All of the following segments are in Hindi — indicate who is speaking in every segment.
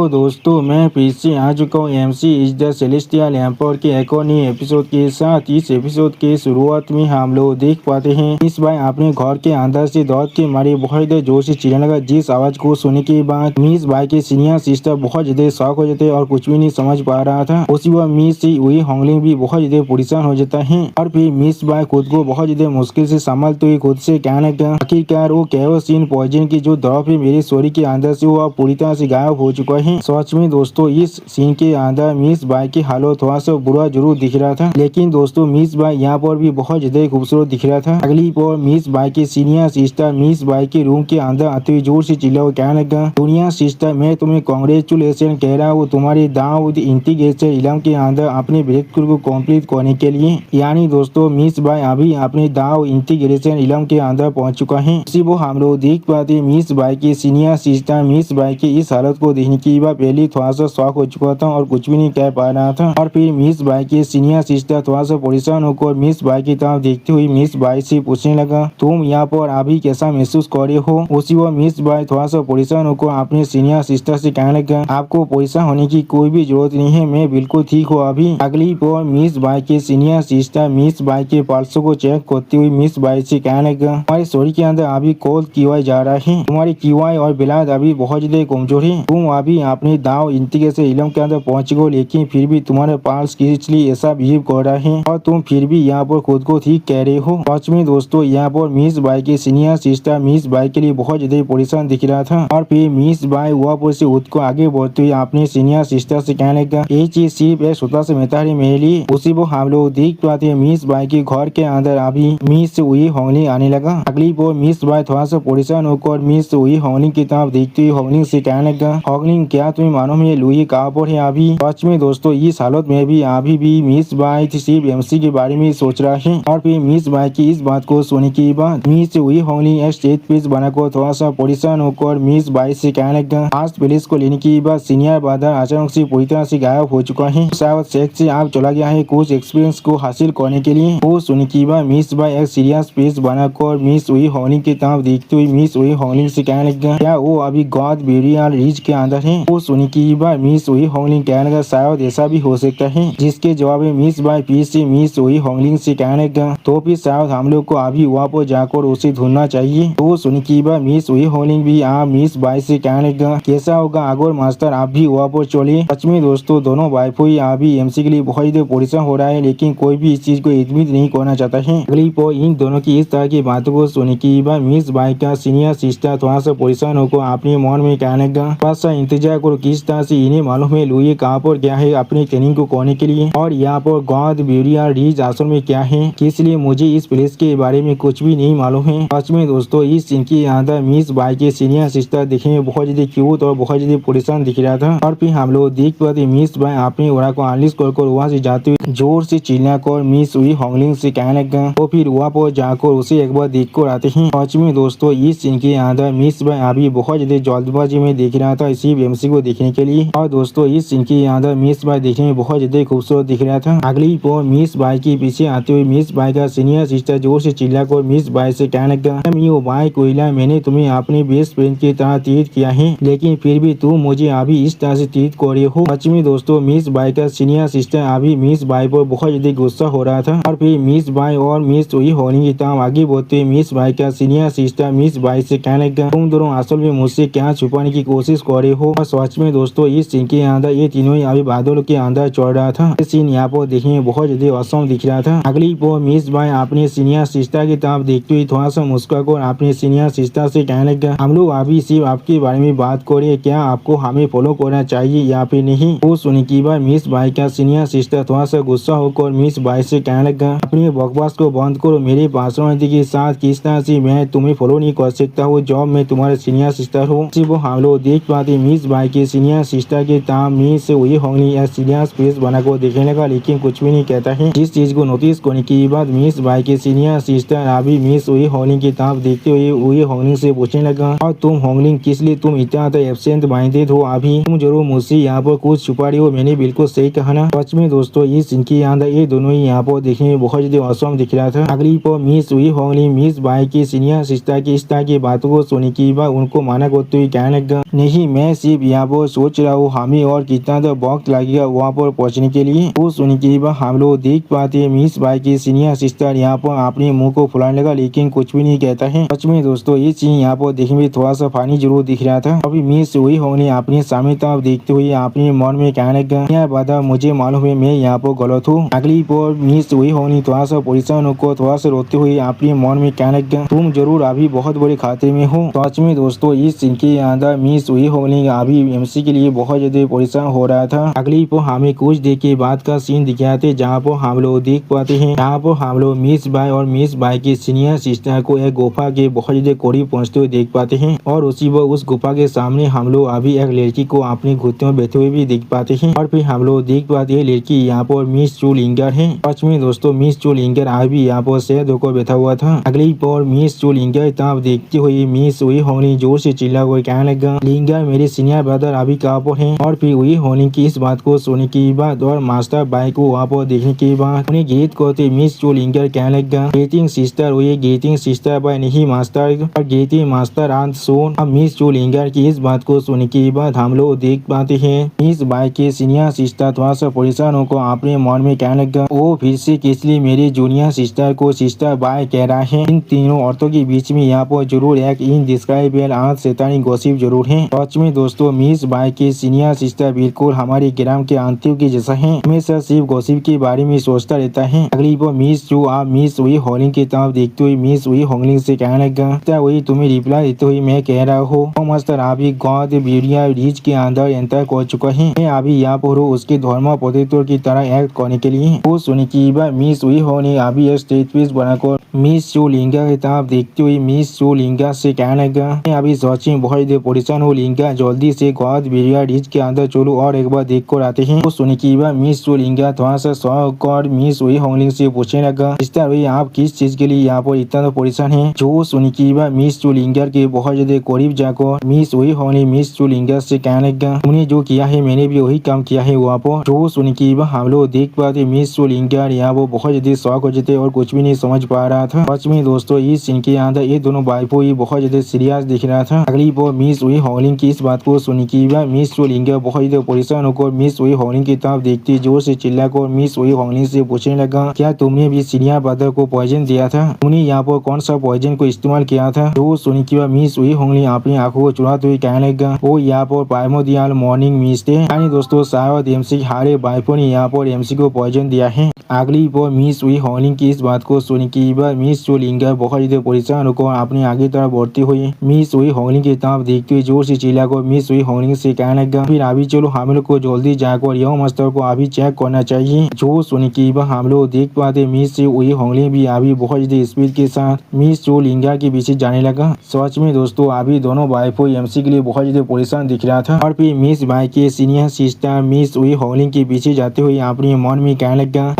Speaker 1: दोस्तों मैं फिर से आ चुका हूँ MC is the celestial empire के एक और नए एपिसोड के साथ। इस एपिसोड के शुरुआत में हम लोग देख पाते हैं इस बार अपने घर के अंदर से दौड़ के मारे बहुत ज्यादा जोर से चिल्लाने लगा, जिस आवाज को सुनने के बाद मिस बाई के सीनियर सिस्टर बहुत ज्यादा शॉक हो जाते और कुछ भी नहीं समझ पा रहा था। उसी वक्त मिस वही होंगलिंग भी बहुत ज्यादा परेशान हो जाता है और फिर मिस बाई खुद को बहुत ज्यादा मुश्किल से संभालते हुए खुद से कहने लगा आखिरकार वो केरोसिन पॉइजन की जो दवा है मेरी शरीर के अंदर से वो पूरी तरह से गायब हो चुका है। सच में दोस्तों इस सीन के अंदर मिस बाई की हालत थोड़ा सा बुरा जरूर दिख रहा था, लेकिन दोस्तों मिस बाई यहाँ पर भी बहुत ज्यादा खूबसूरत दिख रहा था। अगली पर मिस बाई की सीनियर सिस्टर मिस बाई के रूम के अंदर आते हुए जोर से चिल्ला कहने लगा, दुनिया सिस्टर मैं तुम्हें कांग्रेचुलेशन कह रहा हूँ तुम्हारी दाऊद इंटीग्रेशन इलम के अंदर अपने ब्रेक थ्रू को कम्प्लीट करने के लिए। यानी दोस्तों मिस बाई अभी अपने दाव इंटीग्रेशन इलम के अंदर पहुंच चुका है। इसी वो हम लोग देख पाते मिस बाई की सीनियर सिस्टर मिस बाई की इस हालत को देखने की बार पहले थोड़ा सा शॉक हो चुका था और कुछ भी नहीं कह पा रहा था। और फिर मिस बाई की सीनियर सिस्टर थोड़ा सा परेशान होकर मिस बाई की तरफ देखते हुए मिस बाई से पूछने लगा, तुम यहाँ पर अभी कैसा महसूस कर रहे हो। उसी वो मिस बाई थोड़ा सा परेशान होकर अपने सीनियर सिस्टर से कहने लगा, आपको परेशान होने की कोई भी जरूरत नहीं है, मैं बिल्कुल ठीक हूँ अभी। अगली पर मिस बाई के सीनियर सिस्टर मिस बाई के पल्सों को चेक करते हुए मिस बाई से कहने लगा, हमारे शरीर के अंदर अभी कोल्ड क्यूआई जा रहा है, तुम्हारी क्यूआई और ब्लड अभी बहुत ज्यादा कमजोर है, तुम अभी अपने दाव इंटीग्रेशन इलम के अंदर पहुंच गए, लेकिन फिर भी तुम्हारे पास इसलिए ऐसा बिहेव कर रहा है और तुम फिर भी यहाँ पर खुद को ठीक कह रहे हो। सच में दोस्तों यहाँ पर मिस बाई के सीनियर सिस्टर मिस बाई के लिए बहुत ज्यादा परेशान दिख रहा था। और फिर मिस बाई वहाँ पर से उठ को आगे बढ़ते हुए अपने सीनियर सिस्टर से कहने लगा, ये चीज सिर्फ एक छोटा सा मेहता है मेरे लिए। उसी वो हम लोग देख पाते हैं मिस बाई के घर के अंदर अभी मिस वही होंगलिंग आने लगा। अगली वो मिस बाई थोड़ा सा परेशान होकर मिस वही होंगलिंग की तरफ देखते हुए होंगलिंग से कहने लगा, होंगलिंग क्या तुम्हें मानो में लुई कहाँ पर है अभी। सच में दोस्तों इस हालत में भी अभी भी मिस बाई सिर्फ एमसी के बारे में सोच रहा है। और फिर मिस बाई की इस बात को सुनने के बाद मिस वही होंगलिंग एक स्टेज पीस बनाकर थोड़ा सा परेशान होकर मिस बाई से कहने लगा, आज पुलिस को लेने के बाद सीनियर बादर अचानक से पूरी तरह से गायब हो चुका है, शायद सेक्स से आप चला गया है कुछ एक्सपीरियंस को हासिल करने के लिए। वो सुनने के बाद मिस बाई एक सीरियस फेस बनाकर मिस वही होंगलिंग की तरफ देखते हुए मिस वही होंगलिंग से कहने लगा, क्या वो अभी गॉड बेरियल रिज के अंदर है। वो सुनने के बाद मिस वही होंगलिंग कहने लगा, शायद ऐसा भी हो सकता है। जिसके जवाब में मिस बाई फिर से मिस वही होंगलिंग से कहने लगा, तो फिर शायद हम लोग को अभी वहाँ पर जाकर उसे ढूंढना चाहिए। तो सुनने के बाद मिस वही होंगलिंग भी आप मिस बाई से कहने लगा, कैसा होगा अगर मास्टर आप भी वहाँ पर चले। सच में दोस्तों दोनों वाइफ ही अभी एमसी के लिए बहुत ज्यादा परेशान हो रहा है, लेकिन कोई भी इस चीज को एडमिट नहीं करना चाहता है। अगली पर इन दोनों की इस तरह की बातों को सुनने के बाद मिस बाई का सीनियर सिस्टर थोड़ा सा परेशान होकर अपने मन में कहने लगा, थोड़ा सा इंतजार करो, किस तरह से इन्हें मालूम है लुई कहाँ पर गया है अपनी ट्रेनिंग को करने के लिए और यहाँ पर गॉड बेरियल रिज असल में क्या है, इसलिए मुझे इस प्लेस के बारे में कुछ भी नहीं मालूम है। सच में दोस्तों इस सीन के अंदर मिस बाई के सीनियर सिस्टर दिखने में बहुत ज्यादा क्यूट और बहुत ज्यादा परेशान दिख रहा था। और फिर हम लोग देख पाते मिस बाई अपने ओरा को अनलिस्ट कर वहाँ से जाते हुए जोर से चिल्लाकर मिस वही होंगलिंग से कहने लगा, तो फिर वहाँ पर जाकर उसे एक बार देख कर आते हैं। सच में दोस्तों इस सीन के अंदर मिस बाई अभी बहुत ज्यादा जल्दबाजी में देख रहा था सिर्फ एमसी को देखने के लिए। और दोस्तों इस सीन के अंदर मिस बाई देखने में बहुत ज्यादा खूबसूरत दिख रहा था। अगली पर मिस बाई के पीछे आते हुए मिस बाई का सीनियर सिस्टर जोर से चिल्लाकर मिस बाई से कहने लगा, बाई कोयला मैंने तुम्हें अपने बेस्ट फ्रेंड की तरह ट्रीट किया है, लेकिन फिर भी तुम मुझे अभी इस तरह से ट्रीट कर रहे हो। सच में दोस्तों मिस बाई का सीनियर सिस्टर अभी मिस बाई पर बहुत ज्यादा गुस्सा हो रहा था। और फिर मिस बाई और मिस वही होने की तरह आगे बढ़ते हुए मिस बाई का सीनियर सिस्टर मिस बाई से कहने लगा, तुम दोनों असल में मुझसे क्या छुपाने की कोशिश कर रहे हो। और सच में दोस्तों इस सीन के अंदर ये तीनों ही अभी बादलों के अंदर चढ़ रहा था। ये सीन यहाँ पर देखने में बहुत ज्यादा औसम दिख रहा था। अगली पर मिस बाई अपने सीनियर सिस्टर की तरफ देखते हुए थोड़ा सा मुस्कुराकर अपने सीनियर सिस्टर से कहने लगा, हम लोग अभी सिर्फ आपके बारे में बात कर रहे हैं, क्या आपको हमें फॉलो करना चाहिए या फिर नहीं। वो सुनने के बाद मिस बाई का सीनियर सिस्टर थोड़ा सा गुस्सा होकर मिस बाई से कहने लगा, अपनी बकवास को बंद करो, मेरे पर्सनालिटी के साथ किस तरह से मैं तुम्हें फॉलो नहीं कर सकता हूँ जब मैं तुम्हारे सीनियर सिस्टर हूँ। वो हम लोग देख पाते मिस बाई के सीनियर सिस्टर के ताम मिस वही होंगलिंग या सीरियस फेस बनाकर देखने लगा, लेकिन कुछ भी नहीं कहता है। जिस चीज को नोटिस करने के बाद मिस बाई के सीनियर सिस्टर अभी मिस वही होंगलिंग की तरफ देखते हुए वही होंगलिंग से पूछने लगा, और तुम होंगलिंग किस लिए तुम इतना एब्सेंट माइंडेड हो, अभी तुम जरूर मुझसे यहाँ पर कुछ छुपा रही हो। मैंने बिल्कुल सही कहा ना। सच में दोस्तों इस इनके अंदर ये दोनों ही यहाँ पर देखने में बहुत ज्यादा औसम दिख रहा था। अगली पर मिस वही होंगलिंग मिस बाई की सीनियर सिस्टर की इस तरह की बातों को सुनने के बाद उनको माना करते हुए कहने लगा, नहीं मैं सिर्फ यहाँ पर सोच रहा हूँ हमें और कितना वक्त लगेगा वहाँ पर पहुँचने के लिए। वो सुन के बाद हम लोग देख पाते हैं मिस बाई की सीनियर सिस्टर यहाँ पर अपने मुंह को फुलाने लगा लेकिन कुछ भी नहीं कहता है। सच में दोस्तों ये सीन यहाँ पर देखने में थोड़ा सा फानी जरूर दिख रहा था। अभी मिस वही होने अपने सामने तरफ देखते हुए अपने मन में कहने लगा यार बाधा मुझे मालूम है मैं यहाँ पर गलत हूँ। अगली पर मिस वही होनी थोड़ा सा परेशान को थोड़ा सा रोते हुए अपने मन में कहने लगा तुम जरूर अभी बहुत बड़े खाते में हो। सच में दोस्तों इस सीन के अंदर मिस वही होने अभी एमसी के लिए बहुत ज्यादा परेशान हो रहा था। अगली पर हमें कुछ देर के बाद का सीन दिखाते जहाँ पर हम लोग देख पाते हैं यहाँ पर हम लोग मिस बाई और मिस बाई की सीनियर सिस्टर को एक गुफा के बहुत ज्यादा करीब पहुँचते हुए देख पाते हैं और उसी वक्त उस गुफा के सामने हम लोग अभी एक लड़की को अपने घुटनों में बैठे हुए भी देख पाते हैं और फिर हम लोग देख पाते हैं लड़की यहाँ पर मिस चू लिंगर है। सच में दोस्तों मिस चू लिंगर अभी यहाँ पर शहद होकर बैठा हुआ था। अगली पर मिस चू लिंगर तब देखते हुए मिस वही होनी जोर से चिल्ला हुआ कहने लगा लिंगर मेरे सीनियर ब्रदर अभी कहाँ पर है। और फिर वही होनी की इस बात को सुनने के बाद और मास्टर बाई को वहाँ पर देखने के बाद उन्हें गीत कहते मिस चू लिंगर कहने लगा गेटिंग सिस्टर वही गेटिंग सिस्टर बाय नहीं मास्टर और गेटिंग मास्टर आंत सोन। अब मिस चू लिंगर की इस बात को सुनने के बाद हम लोग देख पाते हैं मिस बाई के सीनियर सिस्टर थोड़ा सा परेशान होकर अपने मन में कहने लगा वो फिर से किस लिए मेरी जूनियर सिस्टर को सिस्टर बाय कह रहा है। इन तीनों औरतों के बीच में यहाँ पर जरूर एक इनडिस्क्राइबेबल शैतानी गॉसिप जरूर है। सच में दोस्तों मिस बाई के सीनियर सिस्टर बिल्कुल हमारे ग्राम के आंटियों के जैसा है हमेशा सिर्फ गॉसिप के बारे में सोचता रहता है। अगली बार मिस चू आप मिस वही होलिंग की तरफ देखते हुए मिस वही होलिंग से कहने लगा वही तुम्हें रिप्लाई देते हुए मैं कह रहा हूँ मास्टर अभी गॉड बीरिया रिच के अंदर एंटर कर चुका है मैं अभी यहाँ पर हूँ उसके धर्म प्रोटेक्टर की तरह एक्ट करने के लिए। वो सुनी की बार मिस वही होने अभी एक स्टेज पीस बनाकर मिस चू लिंगा की तरफ देखते हुए मिस चू लिंगा से कहने लगा मैं अभी सच में बहुत देर परेशान हूँ लिंगा जल्दी से गॉड बीरिया रिच के अंदर चलो और एक बार देख कर आते हैं। वो सुनी की बार मिस चू लिंगा थोड़ा सा शौक और मिस वही होलिंग से पूछने लगा इस तरह वही आप किस चीज के लिए यहाँ पर इतना परेशान है। जो सुनी की बार मिस चू लिंगर के बहुत ज्यादा करीब जाकर मिस वही होने मिस चू लिंगर से कहने लगा उन्हें जो किया है मैंने भी वही काम किया है वहाँ पर। जो सुनी की बार हम लोग देख पाते मिस चू लिंगर यहाँ वो बहुत ज्यादा शौक हो जाते और कुछ भी नहीं समझ पा रहा था। सच में दोस्तों इस सीन के अंदर ये दोनों वाइफों ही बहुत ज्यादा सीरियस दिख रहा था। अगली बार मिस वही होलिंग की इस बात को सुनी की बार मिस चू लिंगर बहुत ज्यादा परेशान होकर मिस वही होलिंग की तरफ देखती जोर से चिल्लाकर मिस वही होलिंग से पूछने लगा क्या तुमने भी सीनियर ब्रदर को पॉइजन दिया था उन्हें यहाँ पर कौन सा पॉइजन को इस्तेमाल किया था। जो सुनी की बार मिस वही होंगी अपनी आंखों को चुराते हुए कहने लगा वो यहाँ पर प्राइमोडियल मॉर्निंग मिस थे यानी दोस्तों शायद एमसी हारे वाइफों ने यहाँ पर एमसी को पॉइजन दिया है। अगली बार मिस वही होलिंग की इस बात को सुनी की बार मिस चू लिंगर बहुत ज्यादा परेशान होकर अपनी आगे तरफ बढ़ती हुई मिस वही होलिंग की तरफ देखते हुए जोर से चिल्लाकर मिस वही होलिंग से कहने लगा फिर अभी चलो हम लोग को जल्दी जाकर यह मास्टर को अभी चेक करना चाहिए। जो सुनी की बार हम लोग देख पाते मिस वही होलिंग भी अभी बहुत ज्यादा स्पीड के साथ मिस चू लिंगर के पीछे जाने लगा। सच में दोस्तों अभी दोनों वाइफों एमसी के लिए बहुत ज्यादा परेशान दिख रहा था और फिर मिस बाई के सीनियर सिस्टर मिस वही होलिंग के पीछे जाते हुए अपने मन में कहने लगा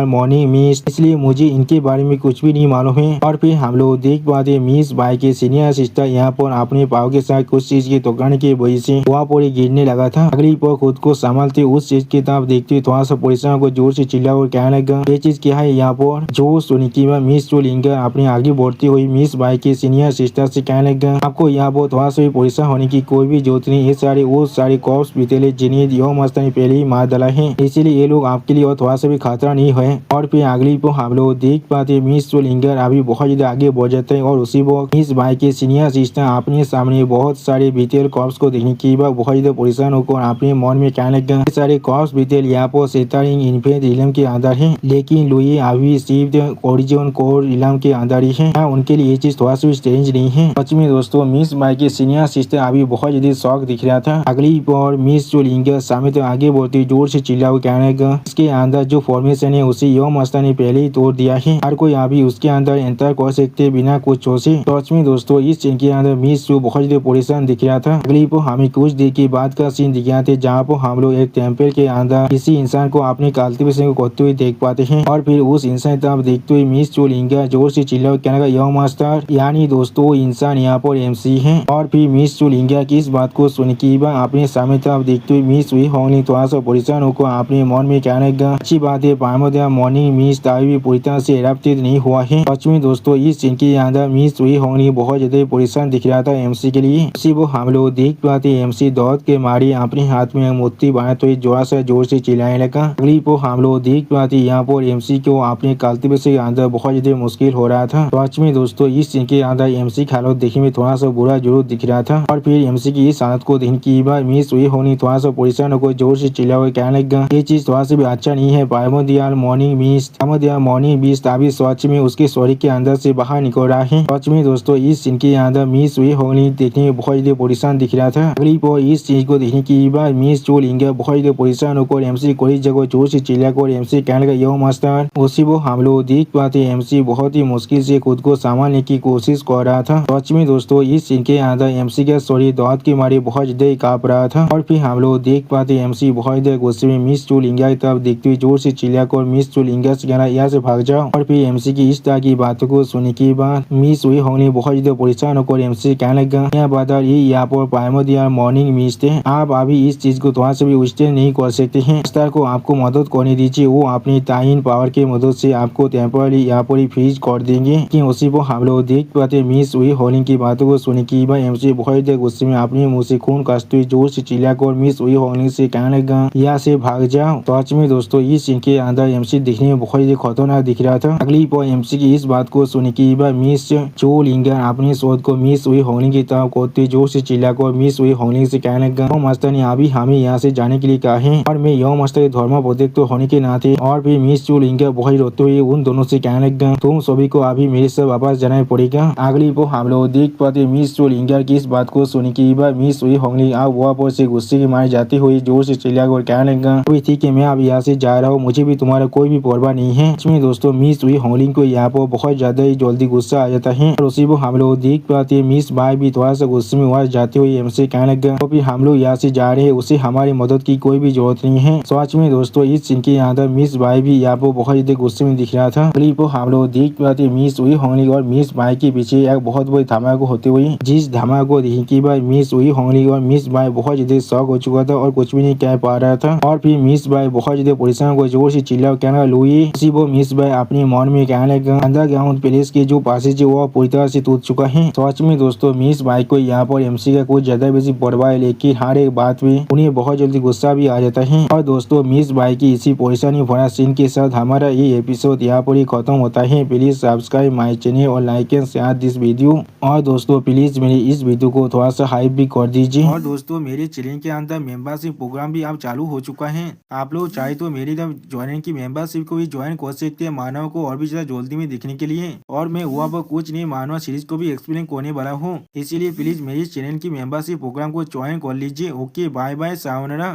Speaker 1: मॉर्निंग मिस इसलिए मुझे इनके बारे में कुछ भी नहीं मालूम है। और फिर हम लोग देख पाते मिस बाई के सीनियर सिस्टर यहाँ पर अपने पाव के साथ कुछ चीज के टकराने की वजह से वहाँ पर गिरने लगा था। अगली पर खुद को संभालते उस चीज की तरफ देखते थोड़ा सा परेशान को जोर से चिल्ला और कहने लगा ये चीज क्या है यहाँ पर। जो सुनी की बार मिस चू लिंगर अपने आगे बढ़ती हुई मिस बाई के सीनियर सिस्टर से कहने लगा आपको यहाँ पर थोड़ा सा भी परेशान होने की कोई भी जरूरत नहीं। ये सारे वो सारे कॉप्स बीतेले जिन्हें यो मस्त ने पहले ही मार डाला है इसीलिए ये लोग आपके लिए और थोड़ा सा भी खतरा नहीं है। और फिर अगली को हम लोग देख पाते मिस चू लिंगर अभी बहुत ज्यादा आगे बढ़ जाते हैं और उसी वक्त मिस बाई के सीनियर सिस्टर अपने सामने बहुत सारे बीतेल कॉप्स को देखने के बाद बहुत ज्यादा परेशान होकर अपने मन में कहने लगा सारे कॉप्स बीतेल यहाँ पर सेतारिंग इन्फेंट इलम के अंदर है लेकिन लुई अभी सिर्फ ओरिजिन कोर इलम के अंदर ही है। उनके लिए ये चीज थोड़ा सा स्ट्रेंज नहीं है। सच में दोस्तों मिस बाई के सीनियर सिस्टर अभी बहुत ज्यादा शौक दिख रहा था। अगली बार मिस चू लिंगर सामने तो आगे बढ़ती जोर से चिल्ला हुआ कहने लगा इसके अंदर जो फॉर्मेशन है उसे यो मस्ता ने पहले ही तोड़ दिया है हर कोई अभी उसके अंदर एंटर कर सकते बिना कुछ सोचे। सच में दोस्तों इस सीन के अंदर मिस चू बहुत ज्यादा परेशान दिख रहा था। अगली पर हमें कुछ देर के बाद का सीन दिखाते जहाँ पर हम लोग एक टेम्पल के अंदर किसी इंसान को अपने कल्टीवेशन को करते हुए देख पाते हैं और फिर उस इंसान तरफ देखते हुए मिस चू लिंगर जोर से चिल्ला हुआ कहने लगा यो मास्टर यानी दोस्तों इंसान यहाँ पर एमसी है। और फिर मिस चू लिंगर की इस बात को सुन के अपने सामने तरफ देखते हुए मिस वही होंगी थोड़ा सा परेशान होकर अपने मन में कहने लगा अच्छी बात है प्राइमोडियल मॉर्निंग मिस तावी भी पूरी तरह से एडाप्टेड नहीं हुआ है। सच में दोस्तों इस सीन के अंदर मिस वही होंगी बहुत ज्यादा परेशान दिख रहा था एमसी के लिए। थी। उसी वो हम लोग देख पाते एमसी दौड़ के मारी अपने हाथ में मूर्ति बनाए तो जोर से चिल्लाने लगा। अगली वो हम लोग देख पाते यहाँ पर एमसी को अपने काल्तबे से अंदर बहुत ज्यादा मुश्किल हो रहा था। सच में दोस्तों इस सीन के अंदर एमसी का हालत देखने में थोड़ा सा बुरा जरूर दिख रहा था। और फिर एमसी की इस हालत को देखने की बार मिस हुई होनी थोड़ा सा परेशान को जोर से चिल्ला हुआ कहने लगा, ये चीज थोड़ा सा भी अच्छा नहीं है। पायमोदियाल मॉर्निंग बीस्ट अभी सच में उसके सॉरी के अंदर से बाहर निकल रहा है। सच में दोस्तों इस सीन के अंदर मिस हुई होनी देखने में बहुत ज्यादा परेशान दिख रहा था। अगली पर इस चीज को देखने की बार मिस चो लिंगा बहुत ज्यादा परेशान होकर एमसी को इस जगह जोर से चिल्ला कर एमसी कहने लगा, यो मास्टर। उसी वो हम लोग देख पाते एमसी बहुत ही मुश्किल से खुद को संभालने की कोशिश कर रहा था। सच में दोस्तों इस सीन के अंदर एमसी का शरीर दौड़ के मारे बहुत ज्यादा कांप रहा था। और फिर हम लोग देख पाते एमसी बहुत ज्यादा गुस्से में मिस चो लिंगा की तरफ देखते हुए जोर से चिल्लाकर मिस चो लिंगा से कहना, यहाँ से भाग जाओ। और फिर एमसी की इस तरह की बातों को सुनने के बाद मिस हुई होने बहुत ज्यादा परेशान होकर एमसी कहने लगा, यह बादल ये यहाँ पर प्राइमोडियल मॉर्निंग मिस थे, आप अभी इस चीज को थोड़ा से भी उच्चतन नहीं कर सकते हैं। मास्टर को आपको मदद करने दीजिए, वो अपनी ताइन पावर की मदद से आपको टेम्पररी यहाँ पर ही फ्रीज कर देंगे। कि उसी को हम लोग देख पाते मिस हुई होलिंग की बातों को सुने की बार एमसी बहुत ज्यादा गुस्से में अपने मुंह से खून कसते हुए जोर से चिल्लाकर मिस हुई होलिंग से कहने लगा, यहाँ से भाग जाओ। सच में दोस्तों इस सीन के अंदर एमसी दिखने में बहुत ज्यादा खतरनाक दिख रहा था। अगली पर एमसी की इस बात को सुने की बार मिस चो लिंगा अपने शोध को मिस हुई होलिंग की तरफ करते जोर से चिल्लाकर मिस हुई होलिंग से कहने लगा, मास्टर ने अभी हमें यहाँ से जाने के लिए कहा है और मैं यो मास्टर के धर्म प्रोटेक्ट होने के नाते। और फिर मिस चो लिंगा बहुत रोते हुए उन दोनों से कहने लगा, तुम सभी को अभी मेरे से वापस जाना पड़ेगा। अगली को हम लोग देख पाते मिस चो लिंगा की इस बात को सुनी की बार मिस हुई होंगी अब वहाँ पर से गुस्से की मारे जाती हुई जोर से चिल्लाकर कहने लगा, ठीक है मैं अब यहाँ से जा रहा हूँ, मुझे भी तुम्हारा कोई भी परवाह नहीं है। इसमें दोस्तों मिस हुई होंगलिंग को यहाँ पर बहुत ज्यादा ही जल्दी गुस्सा आ जाता है। और उसी को हम लोग देख पाते मिस भाई भी थोड़ा सा गुस्से में वहाँ जाते हुए एमसी कहने लगा, तो फिर हम लोग यहाँ से जा रहे हैं, उसे हमारी मदद की कोई भी जरूरत नहीं है। सच में दोस्तों इस सीन के अंदर मिस भाई भी यहाँ पर बहुत ज्यादा गुस्से में दिख रहा था। अगली को हम लोग देख पाते मिस हुई होंगलिंग और मिस भाई के पीछे एक बहुत बड़ी धमाका होते हुए, जिस धमाका को देखने की बार मिस हुई होंगलिंग और मिस भाई बहुत ज्यादा शौक हो चुका था और कुछ भी नहीं कह पा रहा था। और फिर मिस भाई बहुत ज्यादा परेशान को जोर से चिल्ला कहना, लुई। उसी वो मिस भाई अपने मन में कहने लगा, अंडरग्राउंड प्लेस के जो पासेज है वो पूरी तरह से टूट चुका है। सच में दोस्तों मिस भाई को यहाँ पर एमसी का कुछ ज्यादा बेसी परवाह है, लेकिन हर एक बात में उन्हें बहुत जल्दी गुस्सा भी आ जाता है। और दोस्तों मिस भाई की इसी परेशानी भरा सीन के साथ हमारा ये एपिसोड यहाँ पर ही खत्म होता है। प्लीज सब्सक्राइब माई चैनल और like and share this video. और दोस्तों प्लीज मेरी इस वीडियो को थोड़ा सा हाइप भी कर दीजिए। और दोस्तों मेरे चैनल के अंदर मेंबरशिप प्रोग्राम भी अब चालू हो चुका है, आप लोग चाहे तो मेरी ज्वाइन की मेंबरशिप को भी ज्वाइन कर सकते हैं मानव को और भी ज्यादा जल्दी में देखने के लिए। और मैं वहाँ पर कुछ नहीं मानव सीरीज को भी एक्सप्लेन करने वाला हूँ, इसीलिए प्लीज मेरी चैनल की मेंबरशिप प्रोग्राम को ज्वाइन कर लीजिए। Okay bye bye सावनरा।